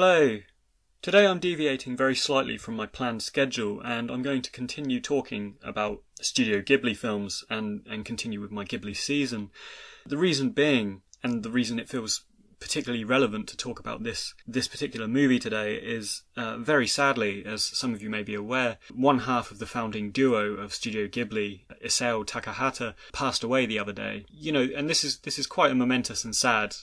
Hello! Today I'm deviating very slightly from my planned schedule and I'm going to continue talking about Studio Ghibli films and continue with my Ghibli season. The reason being, and the reason it feels particularly relevant to talk about this particular movie today is, very sadly, as some of you may be aware, one half of the founding duo of Studio Ghibli, Isao Takahata, passed away the other day. And this is quite a momentous and sad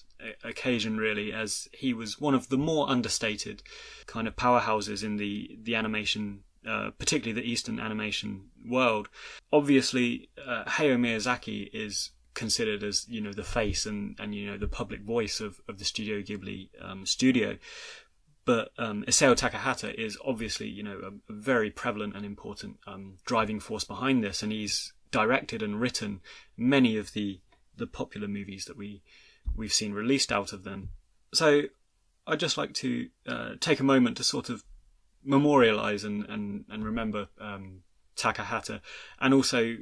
occasion, really, as he was one of the more understated kind of powerhouses in the animation, particularly the Eastern animation world. Obviously, Hayao Miyazaki is considered as the face and the public voice of the Studio Ghibli studio, but Isao Takahata is obviously a very prevalent and important driving force behind this, and he's directed and written many of the popular movies that we've seen released out of them. So I'd just like to take a moment to sort of memorialise and remember Takahata, and also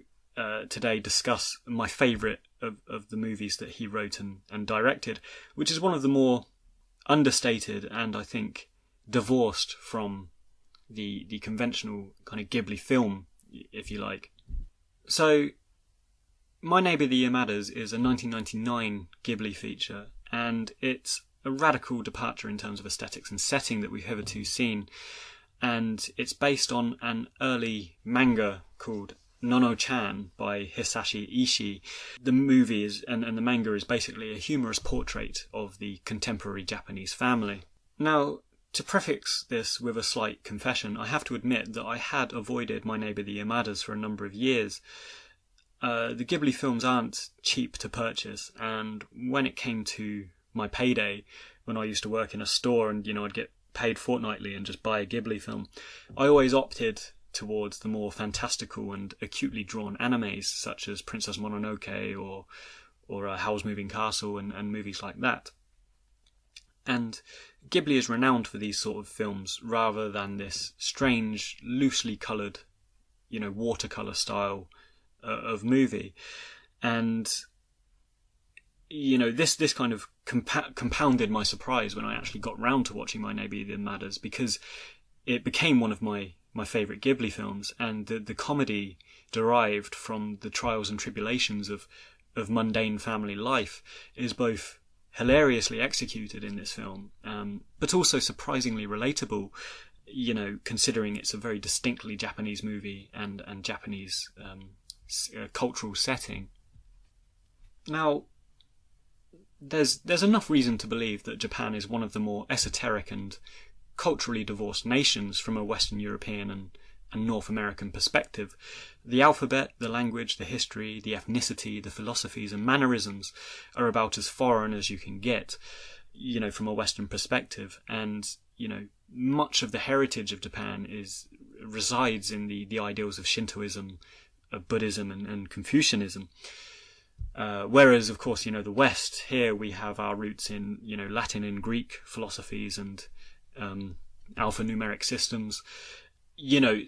today discuss my favourite of the movies that he wrote and directed, which is one of the more understated and I think divorced from the conventional kind of Ghibli film, if you like. So My Neighbour the Yamadas is a 1999 Ghibli feature, and it's a radical departure in terms of aesthetics and setting that we've hitherto seen, and it's based on an early manga called Nono-chan by Hisashi Ishii. The movie and the manga is basically a humorous portrait of the contemporary Japanese family. Now, to prefix this with a slight confession, I have to admit that I had avoided My Neighbour the Yamadas for a number of years. The Ghibli films aren't cheap to purchase, and when it came to my payday, when I used to work in a store and I'd get paid fortnightly and just buy a Ghibli film, I always opted towards the more fantastical and acutely drawn animes such as Princess Mononoke or Howl's Moving Castle and movies like that. And Ghibli is renowned for these sort of films rather than this strange, loosely coloured, watercolour style of movie. And this kind of compounded my surprise when I actually got round to watching My Neighbour the Yamadas, because it became one of my favourite Ghibli films, and the comedy derived from the trials and tribulations of mundane family life is both hilariously executed in this film, but also surprisingly relatable, considering it's a very distinctly Japanese movie and Japanese cultural setting. Now, there's enough reason to believe that Japan is one of the more esoteric and culturally divorced nations from a Western European and North American perspective. The alphabet, the language, the history, the ethnicity, the philosophies and mannerisms are about as foreign as you can get, from a Western perspective. And, much of the heritage of Japan resides in the ideals of Shintoism, of Buddhism and Confucianism. Whereas, of course, the West, here we have our roots in, Latin and Greek philosophies and alphanumeric systems,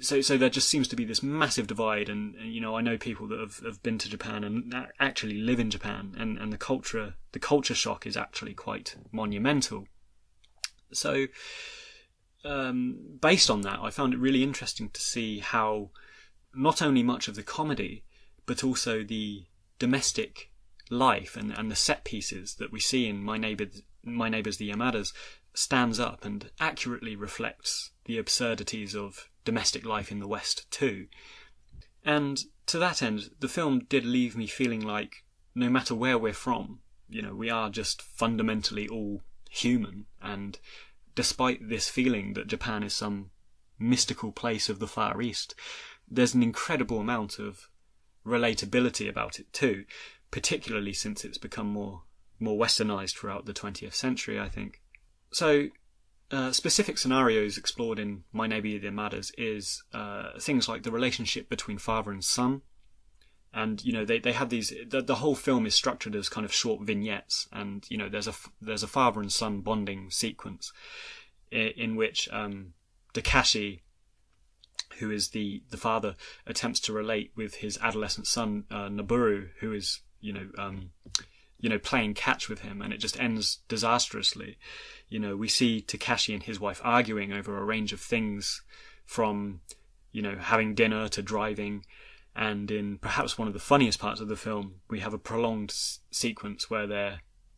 so there just seems to be this massive divide, and I know people that have been to Japan and actually live in Japan, and the culture shock is actually quite monumental. So based on that, I found it really interesting to see how not only much of the comedy but also the domestic life and the set pieces that we see in My Neighbours the Yamadas stands up and accurately reflects the absurdities of domestic life in the West too. And to that end, the film did leave me feeling like no matter where we're from, we are just fundamentally all human, and despite this feeling that Japan is some mystical place of the Far East, there's an incredible amount of relatability about it too, particularly since it's become more westernized throughout the 20th century, I think. So, specific scenarios explored in My Neighbour the Yamadas is things like the relationship between father and son, and they have these. The whole film is structured as kind of short vignettes, and there's a father and son bonding sequence in which Takashi, who is the father, attempts to relate with his adolescent son Noboru, who is playing catch with him, and it just ends disastrously. We see Takashi and his wife arguing over a range of things, from having dinner to driving. And in perhaps one of the funniest parts of the film, we have a prolonged sequence where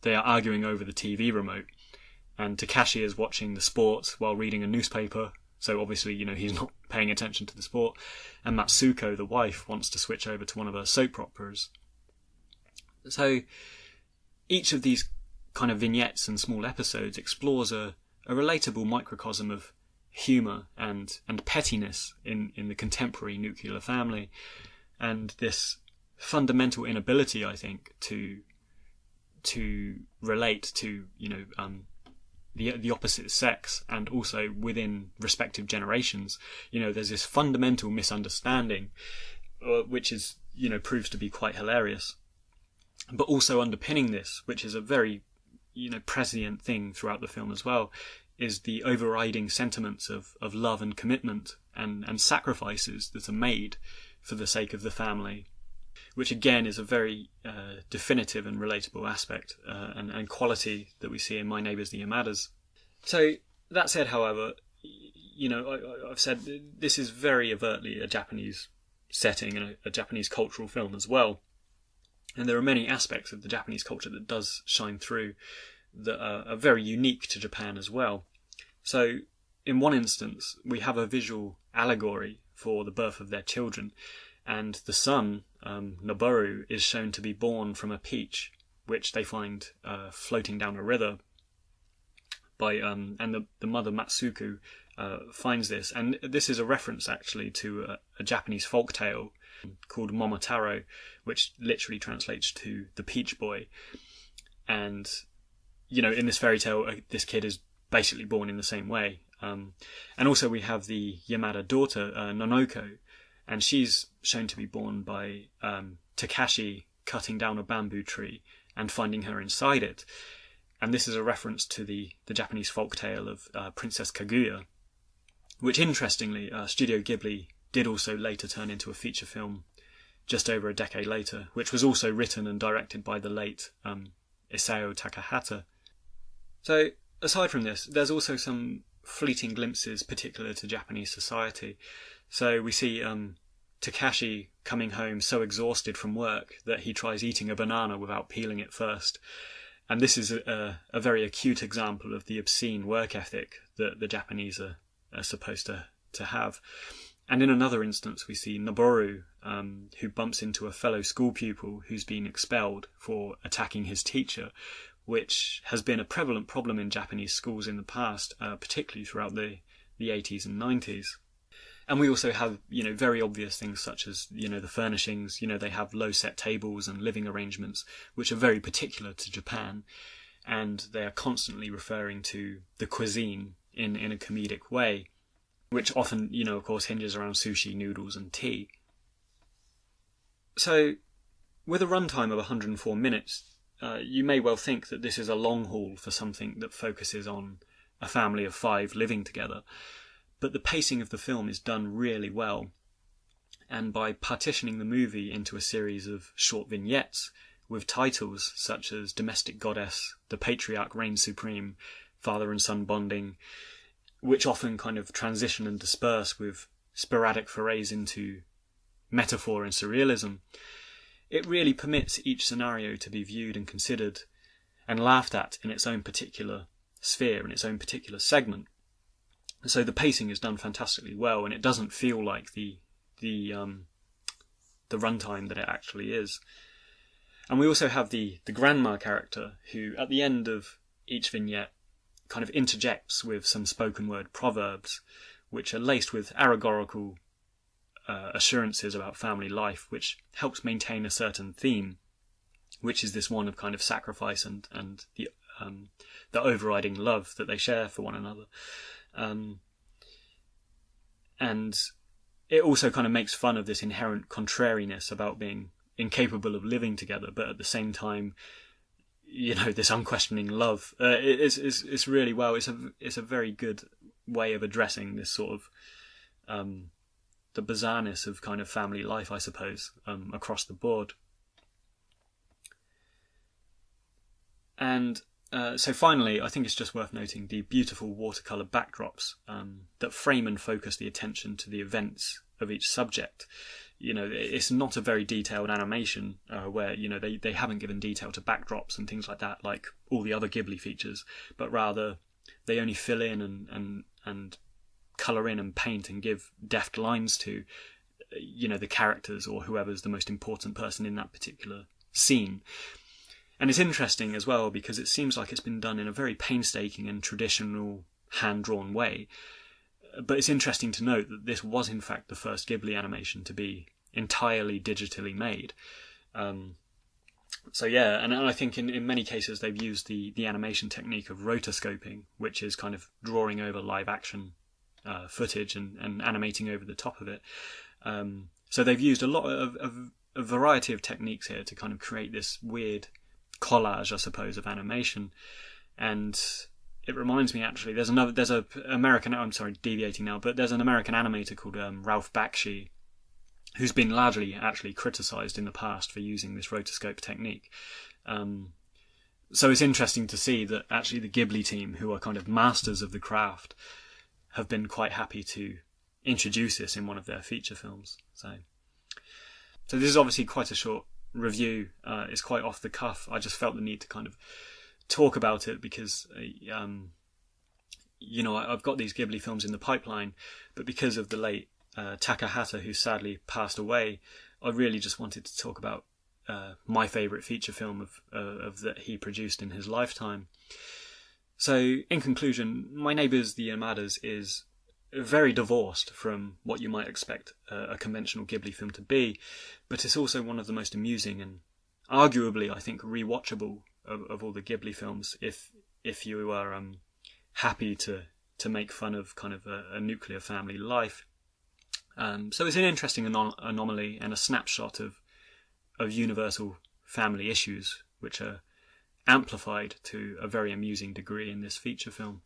they are arguing over the TV remote, and Takashi is watching the sport while reading a newspaper. So obviously, he's not paying attention to the sport. And Matsuko, the wife, wants to switch over to one of her soap operas. So each of these kind of vignettes and small episodes explores a relatable microcosm of humour and pettiness in the contemporary nuclear family, and this fundamental inability, I think, to relate to the opposite sex, and also within respective generations. There's this fundamental misunderstanding, which is proves to be quite hilarious. But also underpinning this, which is a very prescient thing throughout the film as well, is the overriding sentiments of love and commitment and sacrifices that are made for the sake of the family, which again is a very definitive and relatable aspect and quality that we see in My Neighbours the Yamadas. So that said, however, I've said this is very overtly a Japanese setting and a Japanese cultural film as well. And there are many aspects of the Japanese culture that does shine through that are very unique to Japan as well. So in one instance, we have a visual allegory for the birth of their children, and the son, Noboru, is shown to be born from a peach, which they find floating down a river. And the mother, Matsuko, finds this, and this is a reference actually to a Japanese folk tale called Momotaro, which literally translates to the peach boy. And in this fairy tale, this kid is basically born in the same way. And also we have the Yamada daughter, Nonoko, and she's shown to be born by Takashi cutting down a bamboo tree and finding her inside it. And this is a reference to the Japanese folk tale of Princess Kaguya, which interestingly, Studio Ghibli did also later turn into a feature film just over a decade later, which was also written and directed by the late Isao Takahata. So aside from this, there's also some fleeting glimpses particular to Japanese society. So we see Takashi coming home so exhausted from work that he tries eating a banana without peeling it first. And this is a very acute example of the obscene work ethic that the Japanese are supposed to have. And in another instance, we see Noboru, who bumps into a fellow school pupil who's been expelled for attacking his teacher, which has been a prevalent problem in Japanese schools in the past, particularly throughout the 80s and 90s. And we also have, very obvious things such as, the furnishings. They have low-set tables and living arrangements, which are very particular to Japan. And they are constantly referring to the cuisine in a comedic way, which often, of course, hinges around sushi, noodles, and tea. So, with a runtime of 104 minutes, you may well think that this is a long haul for something that focuses on a family of 5 living together. But the pacing of the film is done really well. And by partitioning the movie into a series of short vignettes with titles such as Domestic Goddess, The Patriarch Reigns Supreme, Father and Son Bonding, which often kind of transition and disperse with sporadic forays into metaphor and surrealism, it really permits each scenario to be viewed and considered and laughed at in its own particular sphere, in its own particular segment. So the pacing is done fantastically well, and it doesn't feel like the runtime that it actually is. And we also have the grandma character, who at the end of each vignette kind of interjects with some spoken word proverbs, which are laced with allegorical assurances about family life, which helps maintain a certain theme, which is this one of kind of sacrifice and the overriding love that they share for one another. And it also kind of makes fun of this inherent contrariness about being incapable of living together, but at the same time, this unquestioning love. It's really well. It's a very good way of addressing this sort of the bizarreness of kind of family life, I suppose, across the board. And so finally, I think it's just worth noting the beautiful watercolour backdrops that frame and focus the attention to the events of each subject. It's not a very detailed animation where, they haven't given detail to backdrops and things like that, like all the other Ghibli features, but rather they only fill in and colour in and paint and give deft lines to, the characters or whoever's the most important person in that particular scene. And it's interesting as well because it seems like it's been done in a very painstaking and traditional hand-drawn way. But it's interesting to note that this was in fact the first Ghibli animation to be entirely digitally made. So yeah, and I think in many cases they've used the animation technique of rotoscoping, which is kind of drawing over live action footage and animating over the top of it. So they've used a variety of techniques here to kind of create this weird collage, I suppose, of animation. And it reminds me, actually, there's an American, I'm sorry, deviating now, but there's an American animator called Ralph Bakshi, who's been largely actually criticised in the past for using this rotoscope technique. So it's interesting to see that actually the Ghibli team, who are kind of masters of the craft, have been quite happy to introduce this in one of their feature films. So this is obviously quite a short review. It's quite off the cuff. I just felt the need to kind of talk about it because I've got these Ghibli films in the pipeline, but because of the late Takahata, who sadly passed away, I really just wanted to talk about my favourite feature film of that he produced in his lifetime. So in conclusion, My Neighbours the Yamadas is very divorced from what you might expect a conventional Ghibli film to be, but it's also one of the most amusing and arguably, I think, rewatchable of all the Ghibli films if you are happy to make fun of kind of a nuclear family life. So it's an interesting anomaly and a snapshot of universal family issues, which are amplified to a very amusing degree in this feature film.